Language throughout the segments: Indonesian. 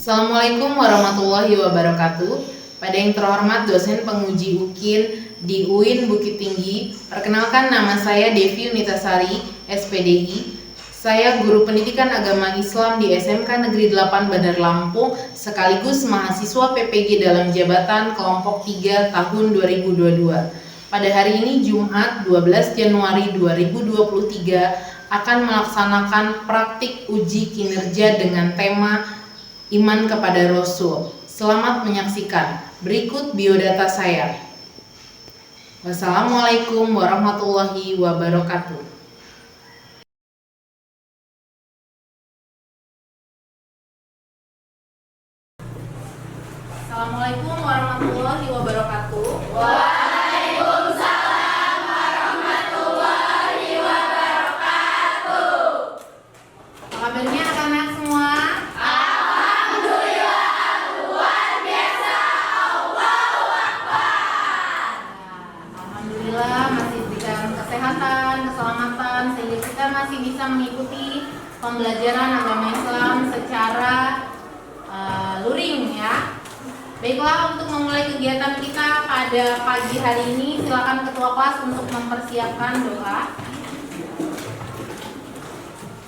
Assalamualaikum warahmatullahi wabarakatuh. Pada yang terhormat dosen penguji UKIN di UIN Bukit Tinggi, perkenalkan nama saya Devi Unitasari, SPDI. Saya guru pendidikan agama Islam di SMK Negeri 8 Bandar Lampung, sekaligus mahasiswa PPG dalam jabatan kelompok 3 tahun 2022. Pada hari ini Jumat 12 Januari 2023 akan melaksanakan praktik uji kinerja dengan tema Iman kepada Rasul. Selamat menyaksikan. Berikut biodata saya. Wassalamualaikum warahmatullahi wabarakatuh. Assalamualaikum warahmatullahi wabarakatuh. Waalaikumsalam warahmatullahi wabarakatuh. Apa kabarnya anak-anak semua? Alhamdulillah, luar biasa. Allahu Akbar. Alhamdulillah masih diberikan kesehatan, keselamatan sehingga kita masih bisa mengikuti pembelajaran agama Islam secara luring ya. Baiklah, untuk memulai kegiatan kita pada pagi hari ini, silakan ketua kelas untuk mempersiapkan doa.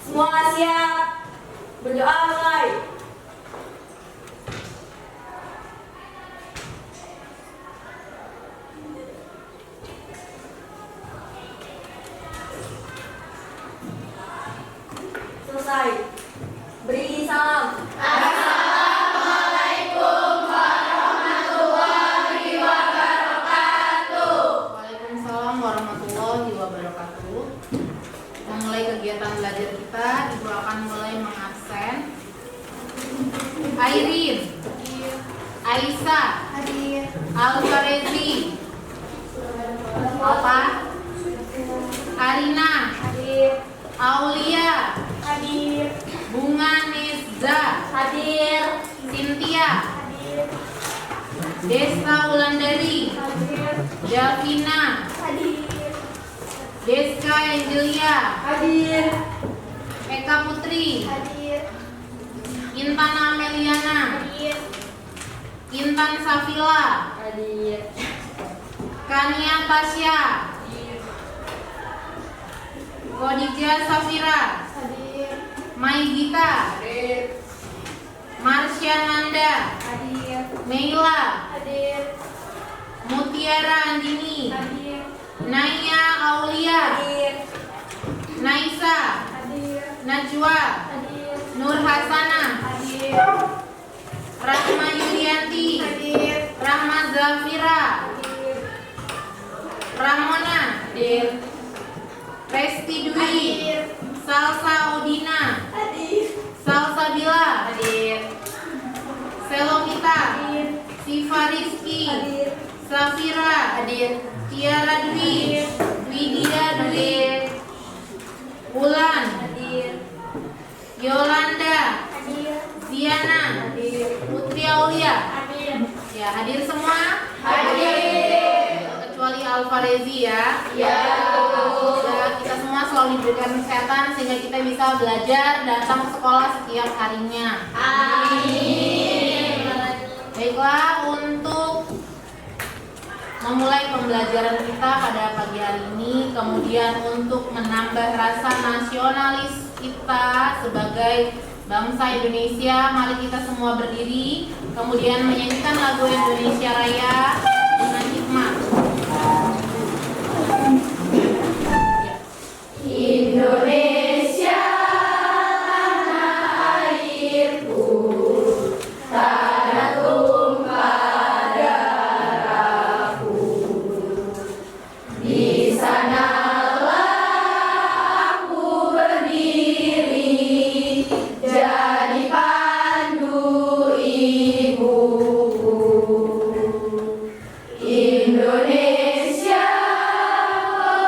Semua siap. Berdoa mulai. Selesai. Beri salam. Assalamualaikum warahmatullahi wabarakatuh. Waalaikumsalam warahmatullahi wabarakatuh. Memulai kegiatan belajar kita, Ibu akan mulai mengabsen. Airin, Aisyah, Alfarezi, Alfa, Arina, Aulia, Bunga Neza, Cynthia, Desta Wulandari, Davina, Deska Angelia, Eka Putri, Intan Ameliana, Intan Safila, Kania Tasya, Khadijah Safira, Mai Gita, Marsya Nanda, Meila, Mutiara Andini, Naya Aulia, Naisa, Najwa, Nur Hasana, Rahma Yulianti, Rahma Zafira, Ramona, Resti Dwi, Salsa Udina, Salsa Bila, Selomita, Siva Rizky, Safira, Tiara Dwi, Widya Dwi, Wulan, Yolanda, Diana, Putri Aulia. Ya, hadir semua? Kecuali Alfarezi ya. Semoga kita semua selalu diberikan kesehatan sehingga kita bisa belajar datang ke sekolah setiap harinya. Amin. Baiklah, untuk memulai pembelajaran kita pada pagi hari ini, kemudian untuk menambah rasa nasionalis kita sebagai bangsa Indonesia, mari kita semua berdiri, kemudian menyanyikan lagu Indonesia Raya dengan hikmat. Indonesia tanah airku, tanah tumpah darahku. Di sanalah aku berdiri, jadi pandu ibuku. Indonesia,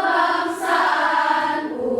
bangsaku,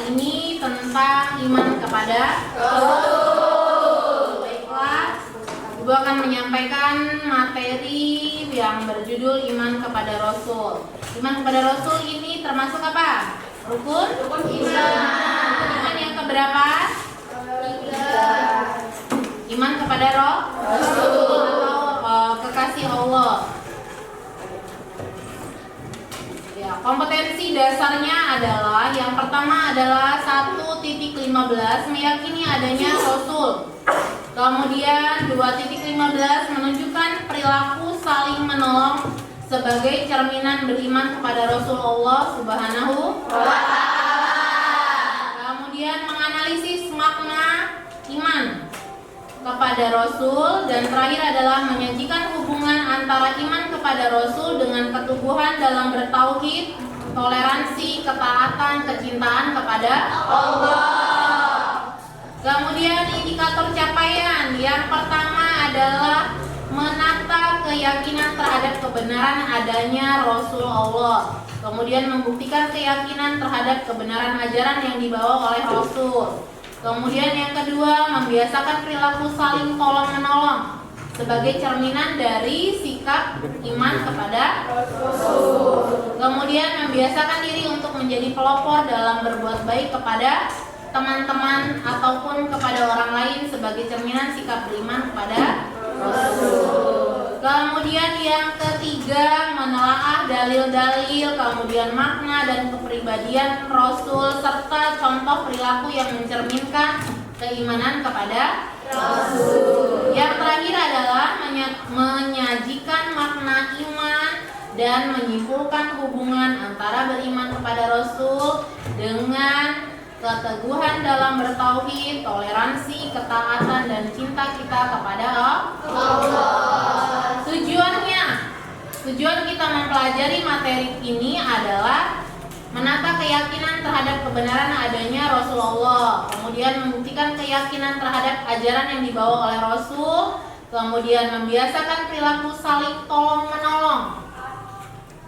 ini tentang iman kepada Rasul. Baiklah, Ibu akan menyampaikan materi yang berjudul iman kepada Rasul. Iman kepada Rasul ini termasuk apa? Rukun iman yang keberapa? Iman kepada Rasul atau kekasih Allah. Ya, kompetensi dasarnya adalah yang pertama adalah 1.15 meyakini adanya Rasul. Kemudian 2.15 menunjukkan perilaku saling menolong sebagai cerminan beriman kepada Rasulullah Subhanahu wa Ta'ala. Kemudian menganalisis makna iman kepada Rasul, dan terakhir adalah menyajikan hubungan antara iman kepada Rasul dengan keteguhan dalam bertauhid, toleransi, ketaatan, kecintaan kepada Allah. Kemudian indikator capaian yang pertama adalah menata keyakinan terhadap kebenaran adanya Rasul Allah. Kemudian membuktikan keyakinan terhadap kebenaran ajaran yang dibawa oleh Rasul. Kemudian yang kedua, membiasakan perilaku saling tolong-menolong sebagai cerminan dari sikap iman kepada Rasul. Kemudian membiasakan diri untuk menjadi pelopor dalam berbuat baik kepada teman-teman ataupun kepada orang lain sebagai cerminan sikap beriman kepada Rasul. Kemudian yang ketiga, menelaah dalil-dalil, kemudian makna dan kepribadian Rasul serta contoh perilaku yang mencerminkan keimanan kepada Rasul. Yang terakhir adalah menyajikan makna iman dan menyimpulkan hubungan antara beriman kepada Rasul dengan keteguhan dalam bertauhid, toleransi, ketaatan, dan cinta kita kepada Allah. Tujuan kita mempelajari materi ini adalah menata keyakinan terhadap kebenaran adanya Rasulullah, kemudian membuktikan keyakinan terhadap ajaran yang dibawa oleh Rasul, kemudian membiasakan perilaku saling tolong-menolong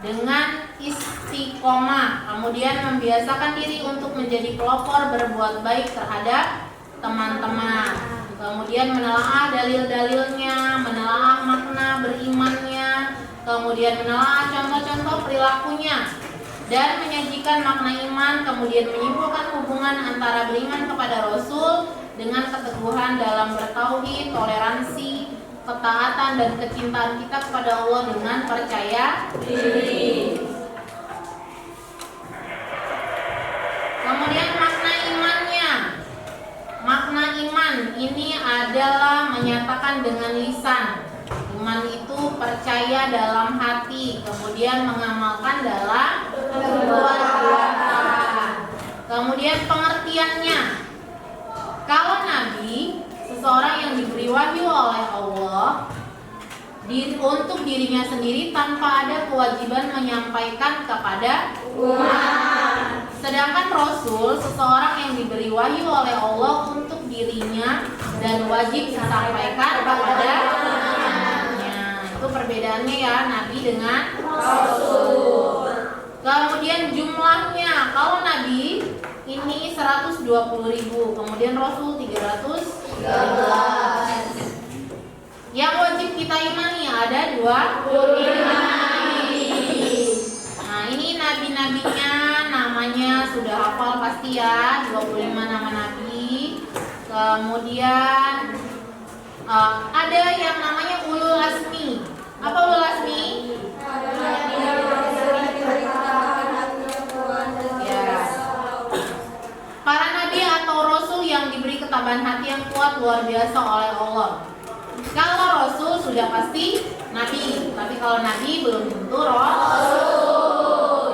dengan istiqomah, kemudian membiasakan diri untuk menjadi pelopor berbuat baik terhadap teman-teman, kemudian menelaah dalil-dalilnya, menelaah makna berimannya, kemudian menelaah contoh-contoh perilakunya, dan menyajikan makna iman, kemudian menyimpulkan hubungan antara beriman kepada Rasul dengan keteguhan dalam bertauhid, toleransi, ketaatan, dan kecintaan kita kepada Allah dengan percaya diri. Kemudian makna imannya. Makna iman ini adalah menyatakan dengan lisan. Iman itu percaya dalam hati, kemudian mengamalkan dalam perbuatan. Kemudian pengertiannya. Kalau Nabi, seseorang yang diberi wahyu oleh Allah untuk dirinya sendiri tanpa ada kewajiban menyampaikan kepada umat. Sedangkan Rasul, seseorang yang diberi wahyu oleh Allah untuk dirinya dan wajib disampaikan kepada umatnya. Itu perbedaannya ya, Nabi dengan Rasul. Kemudian jumlahnya, kalau Nabi ini 120.000, kemudian Rasul 313. Yang wajib kita imani ada 25 nabi. Nah, ini nabi-nabinya namanya sudah hafal pasti ya, 25 nama nabi. Kemudian ada yang namanya ulul azmi. Apa ulul azmi? Para nabi atau rasul yang diberi ketabahan hati yang kuat luar biasa oleh Allah. Kalau rasul sudah pasti nabi, tapi kalau nabi belum tentu rasul.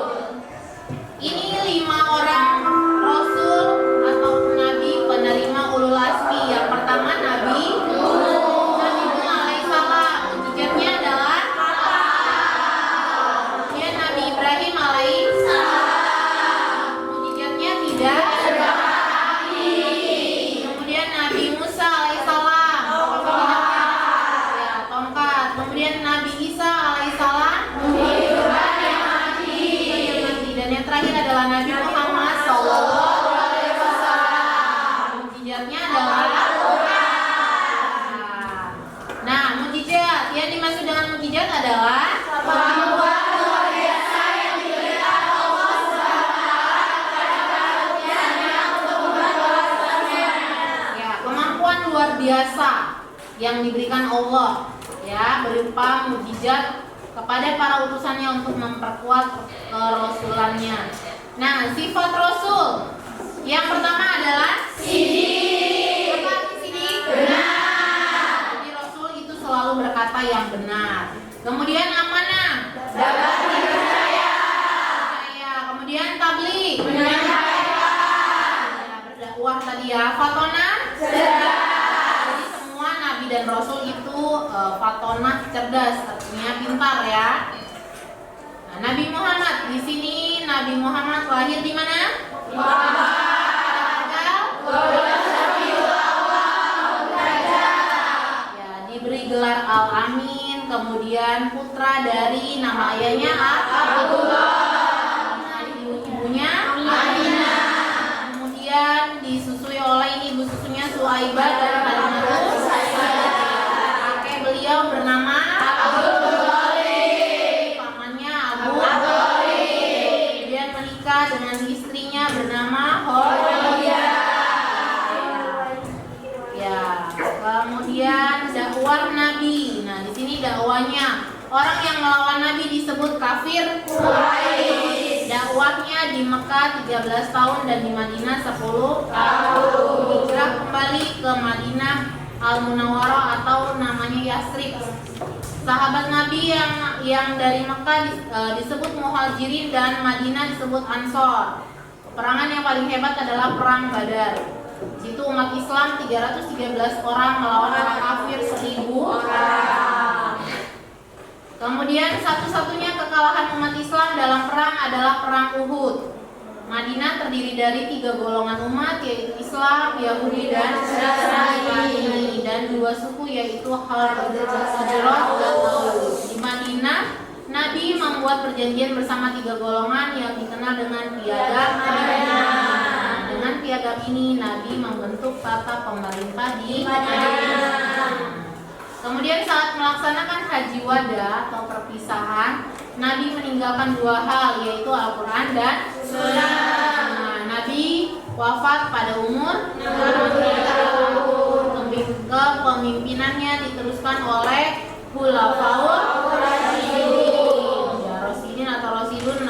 Ini 5 orang rasul atau nabi penerima ulul azmi. Yang pertama Nabi Nuh alaihissalam, mujizatnya adalah dia Nabi Ibrahim alaihissalam, mujizatnya tidak. Kemudian Nabi Musa alaihissalam, kemudian Nabi Isa alaihissalam, dan yang terakhir adalah Nabi Muhammad SAW. biasa yang diberikan Allah, ya, berupa mukjizat kepada para utusannya untuk memperkuat kerasulannya. Nah, sifat Rasul yang pertama adalah sidik. Apa arti sidik? Benar. Jadi Rasul itu selalu berkata yang benar. Kemudian amanah, dapat dipercaya. Kemudian tabligh, menyampaikan. Berdakwah tadi ya. Fatonah, cerdas. Jadi semua nabi dan rasul itu fatonah, cerdas, artinya pintar ya. Nah, Nabi Muhammad di sini, Nabi Muhammad lahir di mana? Ya, diberi gelar Al-Amin, kemudian putra dari nama ayahnya Abdullah, ibunya Aminah, kemudian disusui oleh ibu susunya Suaibah dan Halimah. Kakek beliau bernama Abdul Thalib, pamannya Abu Thalib, kemudian menikah dengan istrinya bernama Khadijah. Ya, kemudian dakwah Nabi. Nah, di sini dakwahnya orang yang melawan Nabi disebut kafir Quraisy. Dakwahnya di Mekah 13 tahun dan di Madinah 10 tahun. Hijrah kembali ke Madinah Al-Munawwarah atau namanya Yasrib. Sahabat Nabi yang dari Mekah disebut Muhajirin dan Madinah disebut Ansor. Peperangan yang paling hebat adalah perang Badar. Di situ umat Islam 313 orang melawan orang kafir 1000 orang. Kemudian satu-satunya kekalahan umat Islam dalam perang adalah perang Uhud. Madinah terdiri dari 3 golongan umat, yaitu Islam, Yahudi, dan Nasrani, dan 2 suku yaitu Hajrah dan Aus. Di Madinah, Nabi membuat perjanjian bersama 3 golongan yang dikenal dengan piagam Madinah. Dengan piagam ini, Nabi membentuk tata pemerintah di Madinah. Kemudian saat melaksanakan haji wada atau perpisahan, Nabi meninggalkan 2 hal, yaitu Al-Quran dan Sunnah. Nah, Nabi wafat pada umur 60 tahun. Kepemimpinannya diteruskan oleh Khulafaur Rasyidin. Ya, Rasyidin atau Rasyidun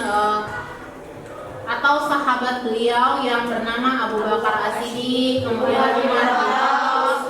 atau sahabat beliau yang bernama Abu Bakar As-Siddiq, kemudian Umar bin Khattab,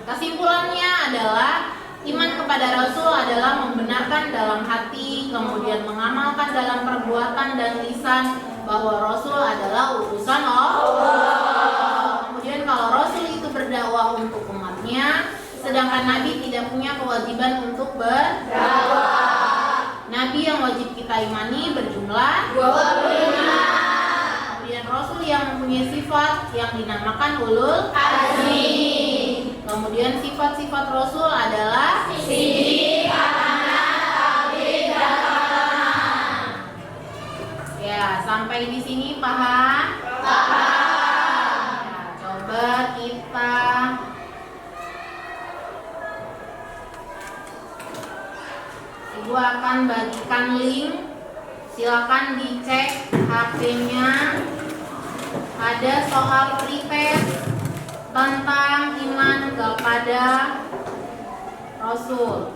kesimpulannya adalah iman kepada Rasul adalah membenarkan dalam hati, kemudian mengamalkan dalam perbuatan dan lisan bahwa Rasul adalah utusan Allah. Kemudian kalau Rasul itu berdakwah untuk umatnya, sedangkan Nabi tidak punya kewajiban untuk berdakwah. Nabi yang wajib kita imani berjumlah 25. Kemudian Rasul yang mempunyai sifat yang dinamakan ulul azmi. Kemudian sifat-sifat Rasul adalah sidik, amanah, tabligh, dan fatonah. Ya, sampai di sini paham? Paham. Ya, coba kita Ibu akan bagikan link. Silakan dicek HP-nya. Ada soal pretest tentang iman kepada Rasul.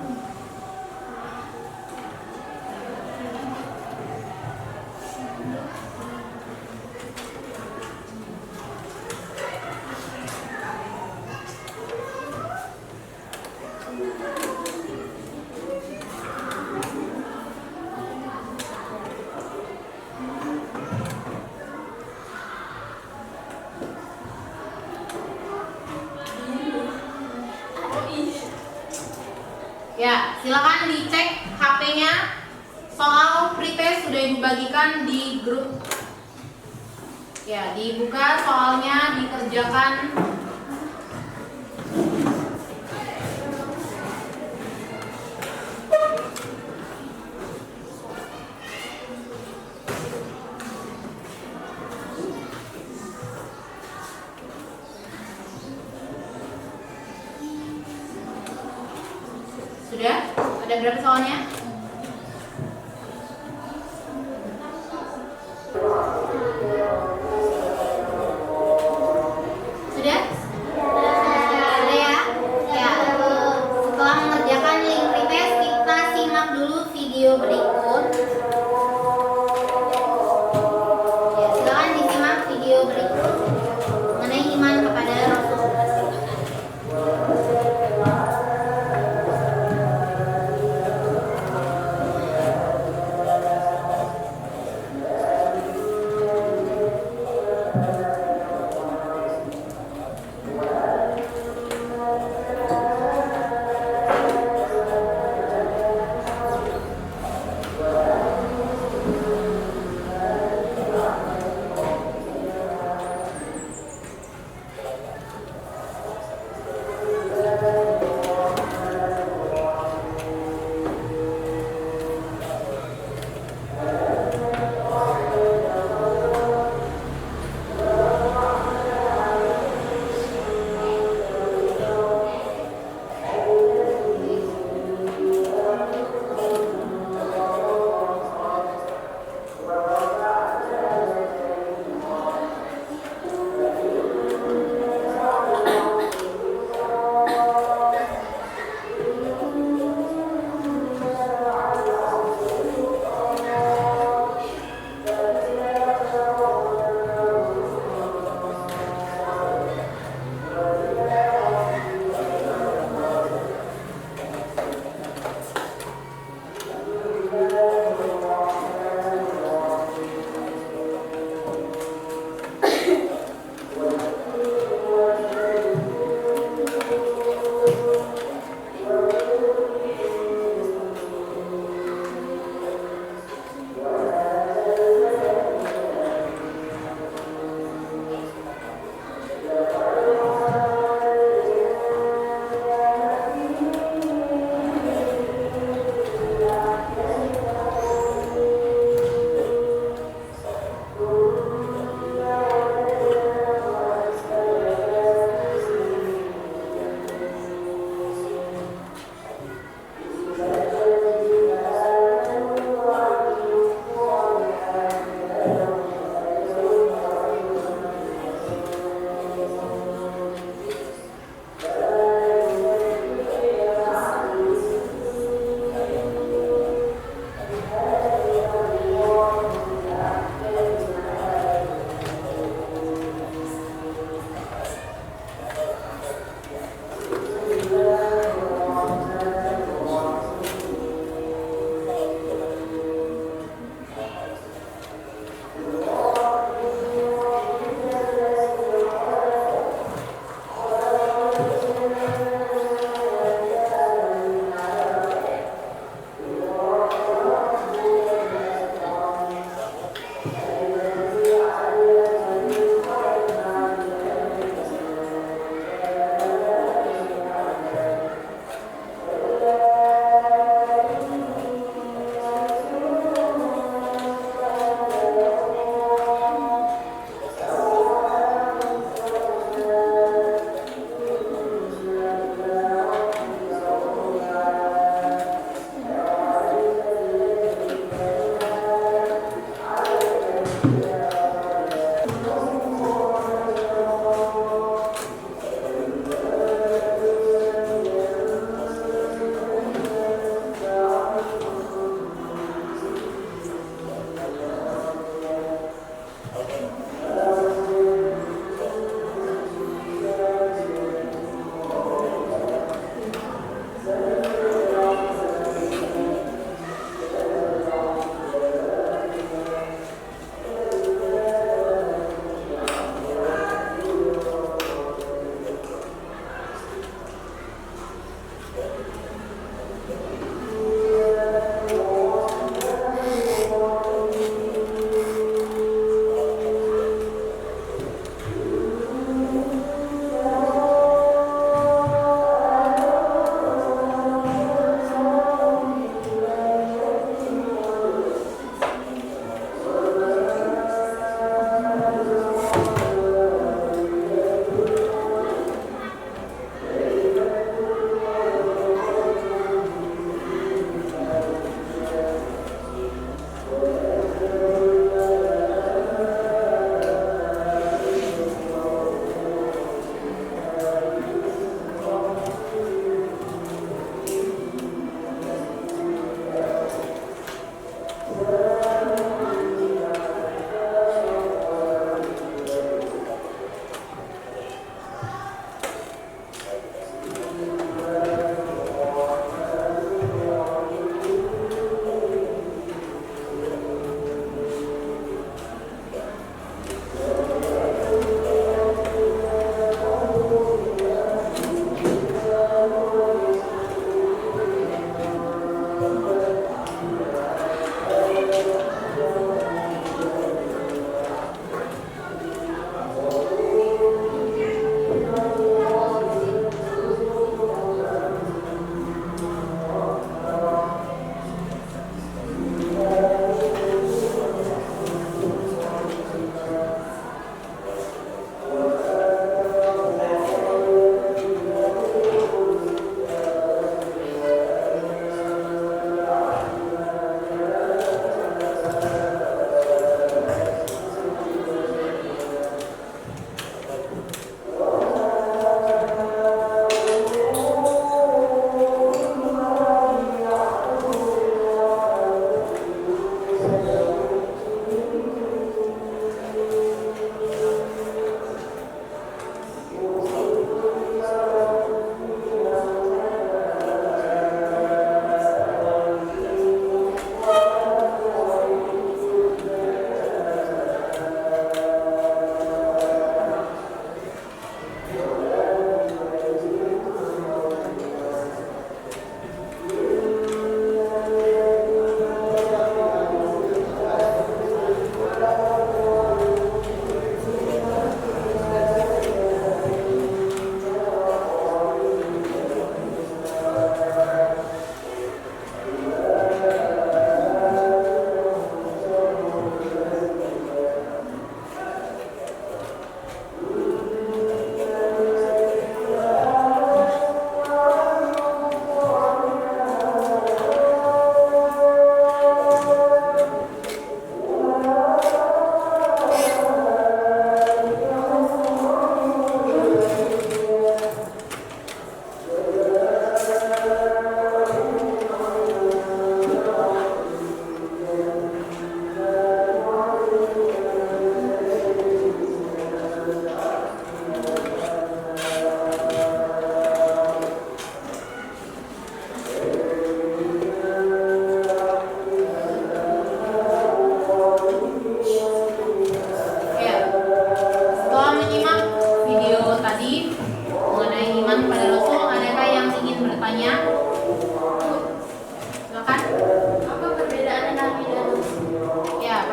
Ya, silakan dicek HP-nya. Soal pretest sudah Ibu bagikan di grup. Ya, dibuka soalnya, dikerjakan. Sudah? Ada berapa soalnya?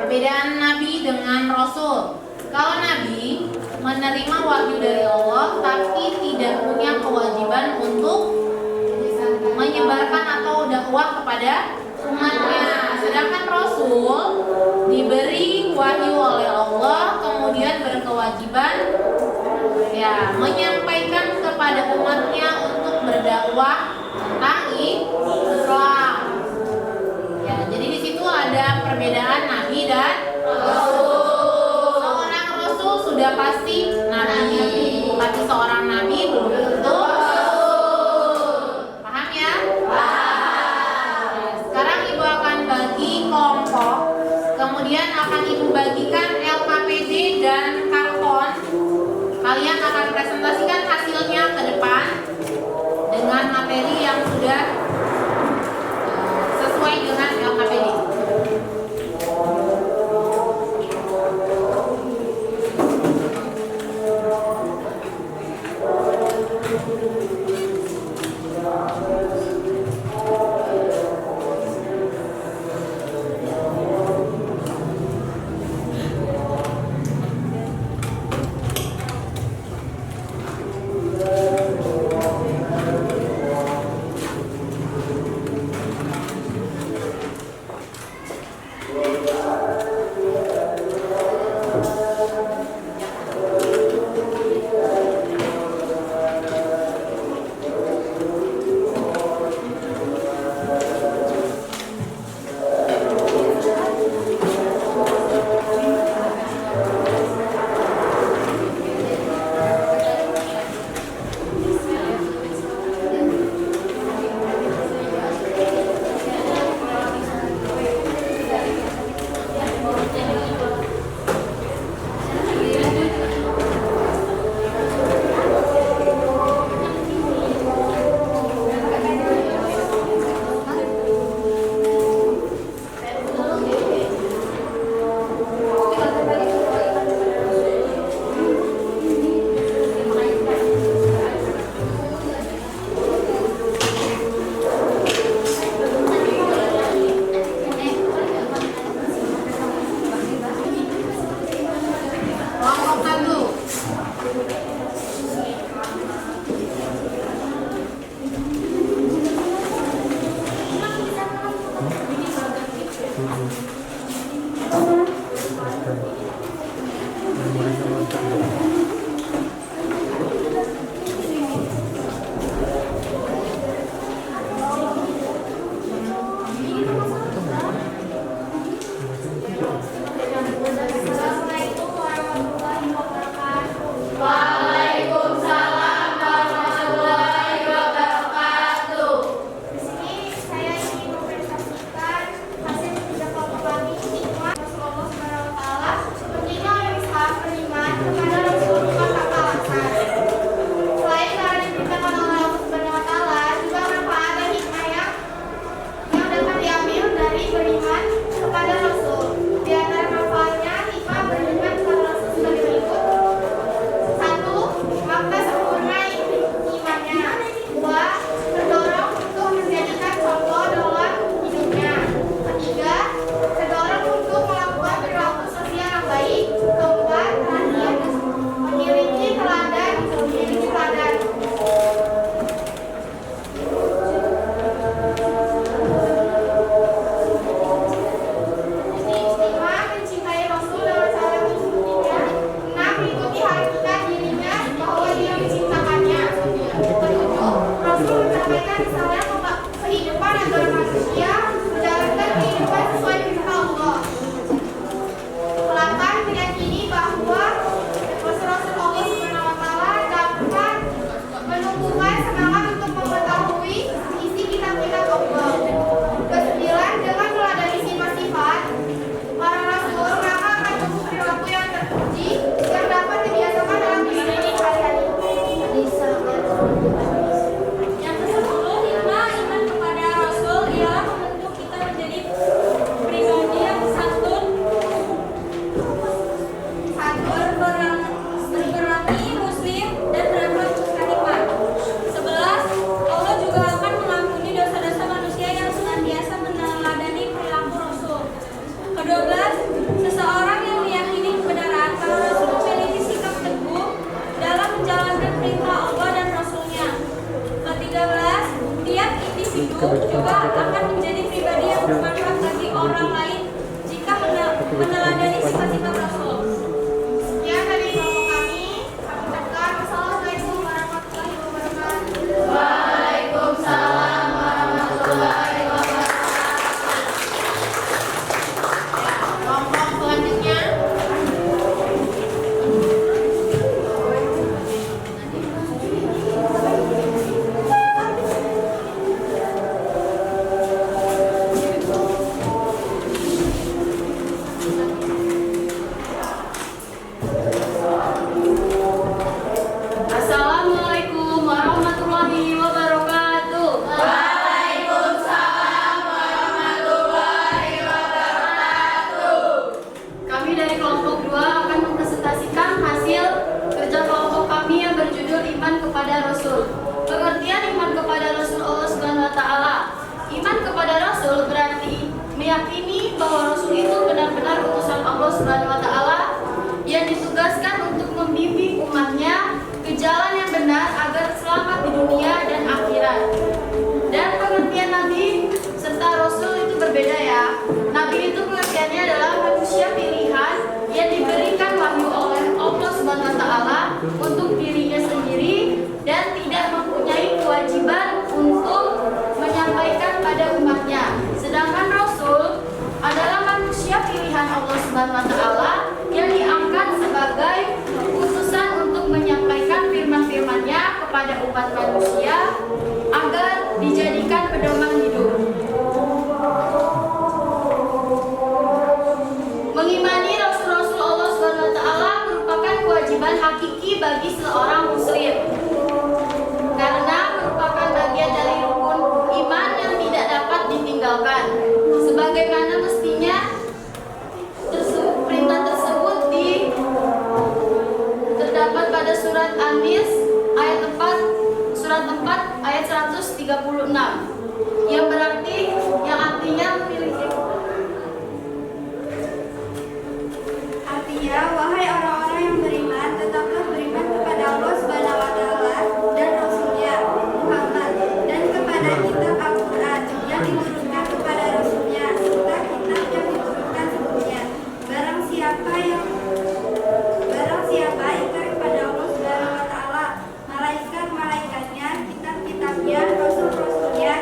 Perbedaan Nabi dengan Rasul. Kalau Nabi menerima wahyu dari Allah tapi tidak punya kewajiban untuk menyebarkan atau dakwah kepada umatnya. Sedangkan Rasul diberi wahyu oleh Allah kemudian berkewajiban menyampaikan kepada umatnya untuk berdakwah tentang Islam. Jadi di situ ada perbedaan Nabi dan Rasul. Seorang Rasul sudah pasti Nabi, tapi seorang Nabi belum tentu Rasul. Paham ya? Sekarang Ibu akan bagi kelompok, kemudian akan Ibu bagikan LKPD dan karton. Kalian akan presentasikan hasilnya ke depan dengan materi yang sudah sesuai dengan LKPD. juga akan menjadi pribadi yang bermanfaat bagi orang lain jika meneladani sifat-sifat Rasul. Sekian dari kelompok kami ucapkan Assalamualaikum warahmatullahi wabarakatuh. Waalaikumsalam warahmatullahi wabarakatuh. Kelompok selanjutnya. Assalamualaikum warahmatullahi wabarakatuh. Waalaikumsalam warahmatullahi wabarakatuh. Kami dari kelompok 2 akan mempresentasikan hasil kerja kelompok kami yang berjudul Iman kepada Rasul. Pengertian iman kepada Rasul Allah Subhanahu wa taala. Iman kepada Rasul berarti meyakini bahwa Rasul itu benar-benar utusan Allah Subhanahu wa taala yang ditugaskan untuk membimbing umatnya ke jalan yang benar agar selamat di dunia dan akhirat. Dan pengertian Nabi serta Rasul itu berbeda ya. Nabi itu pengertiannya adalah manusia pilihan yang diberikan wahyu oleh Allah Subhanahu wa taala untuk dirinya sendiri dan tidak mempunyai kewajiban untuk menyampaikan pada umatnya. Sedangkan Rasul adalah manusia pilihan Allah Subhanahu wa taala yang diangkat sebagai utusan untuk menyampaikan firman-firman-Nya kepada umat manusia agar dijadikan pedoman hidup. Mengimani Rasul-Rasul Allah Subhanahu wa taala merupakan kewajiban hakiki bagi seorang muslim. Karena merupakan bagian dari rukun iman yang tidak dapat ditinggalkan. Sebagaimana mestinya perintah tersebut terdapat pada surat An-Nis ayat 4 surat 4 ayat 136 yang berarti yang artinya memiliki Artinya, wahai orang-orang yang beriman, tetaplah beriman kepada Allah Subhanahu wa taala dan Rasul-Nya Muhammad dan kepada kitab Al-Qur'an yang diturunkan kepada Rasul-Nya serta kitab yang diturunkan sebelumnya. Barang siapa ingkar kepada Allah Subhanahu wa taala, malaikat-malaikatnya, kitab-kitabnya, rasul-rasulnya,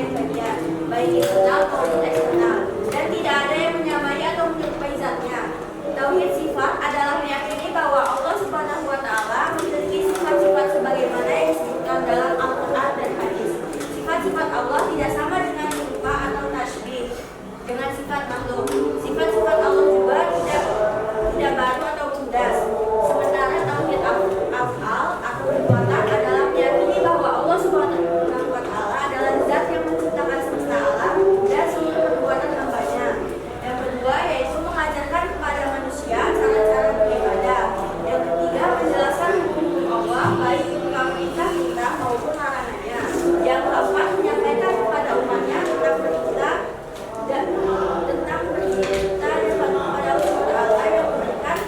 kepribadian, baik internal maupun eksternal, dan tidak ada yang menyamai atau menyerupai zatnya. Tauhid sifat adalah meyakini bahwa Allah Subhanahu wa Ta'ala memiliki sifat-sifat sebagaimana yang disebutkan dalam Al-Quran dan hadis. Sifat-sifat Allah tidak sama dengan serupa atau tasybih dengan sifat makhluk. Sifat-sifat Allah juga tidak baru atau mudas. Sementara tauhid af'al atau perbuatan adalah meyakini bahwa Allah Subhanahu wa Ta'ala adalah zat yang menciptakan semesta alam dan seluruh perbuatan hambanya. Yang kedua yaitu mengajarkan kepada manusia cara-cara beribadah. Yang ketiga menjelaskan hukum Allah baik berupa perintah kita maupun larangannya. Yang keempat menyampaikan kepada umatnya tentang perintah dan kepada Allah Ta'ala yang memberikan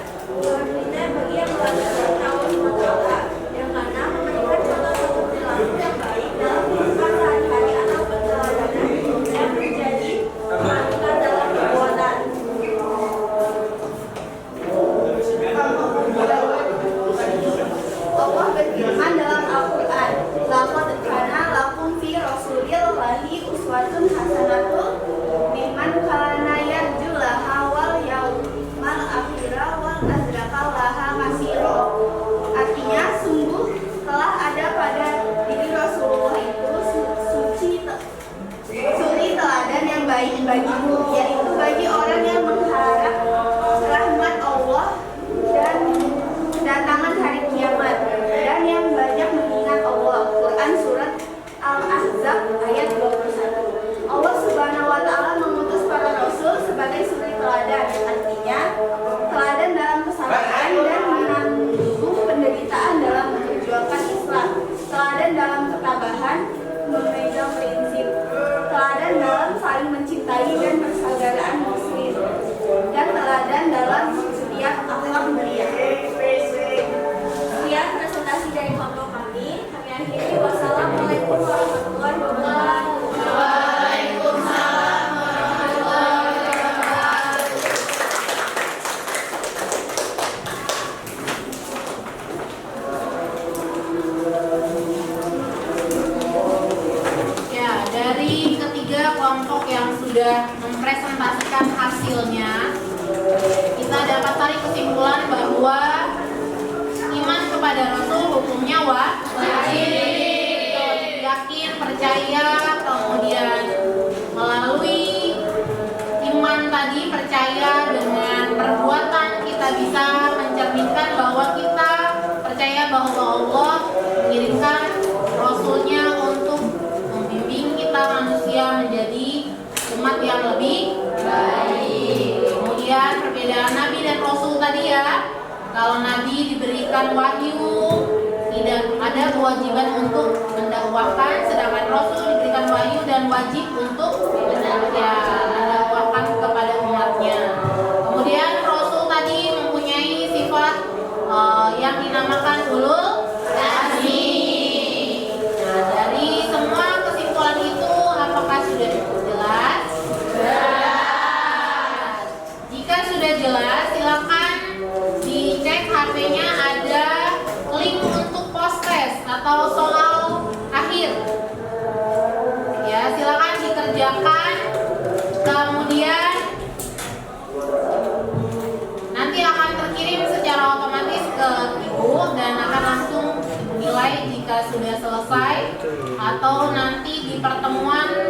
berita bagi yang melanggar Allah Ta'ala. Yang keenam memberikan contoh-contoh perilaku yang baik dalam kehidupan sehari-hari atau perjalanan yang menjadi kemampuan dalam perbuatan. Allah berfirman dalam Al-Quran, "Laqad kana lakum fi Rasulillahi uswatun hasanatun liman kana yarjullaha wal yawmal akhira wal azraqallaha katsira." Artinya, sungguh telah ada pada diri Rasulullah itu suri teladan yang baik bagimu, yaitu bagi orang yang mengharap rahmat Allah dan kedatangan hari kiamat, dan yang banyak mengingat Allah. Quran Surat Al-Ahzab ayat 21. Allah Subhanahu wa Ta'ala mengutus para rasul sebagai suri teladan, artinya teladan dalam kesabaran dan menanggung penderitaan dalam memperjuangkan Islam, teladan dalam ketabahan memegang prinsip, teladan dalam saling mencintai dan persaudaraan muslim, dan teladan dalam setiap akhlak mulia. Sekian presentasi dari kelompok kami. Kami akhiri. Wassalamualaikum warahmatullahi wabarakatuh. Waalaikumsalam warahmatullahi wabarakatuh. Ya, dari ketiga kelompok yang sudah mempresentasikan hasilnya, kita dapat tarik kesimpulan bahwa iman kepada Rasul hukumnya wajib, yakin, percaya, kemudian melalui iman tadi, percaya dengan perbuatan kita bisa mencerminkan bahwa kita percaya bahwa Allah mengirimkan Rasulnya untuk membimbing kita manusia menjadi umat yang lebih baik. Kemudian perbedaan Nabi dan Rasul tadi ya, kalau Nabi diberikan wahyu tidak ada kewajiban untuk mendakwahkan, sedangkan Rasul diberikan wahyu dan wajib untuk mendakwahkan kepada umatnya. Kemudian Rasul tadi mempunyai sifat yang dinamakan ulul azmi. Nah, dari semua kesimpulan itu apakah sudah cukup jelas? Jelas. Jika sudah jelas, silakan dicek HP-nya, ada link untuk post-test atau soal akhir. Ya, silakan dikerjakan. Kemudian nanti akan terkirim secara otomatis ke Ibu dan akan langsung nilai jika sudah selesai, atau nanti di pertemuan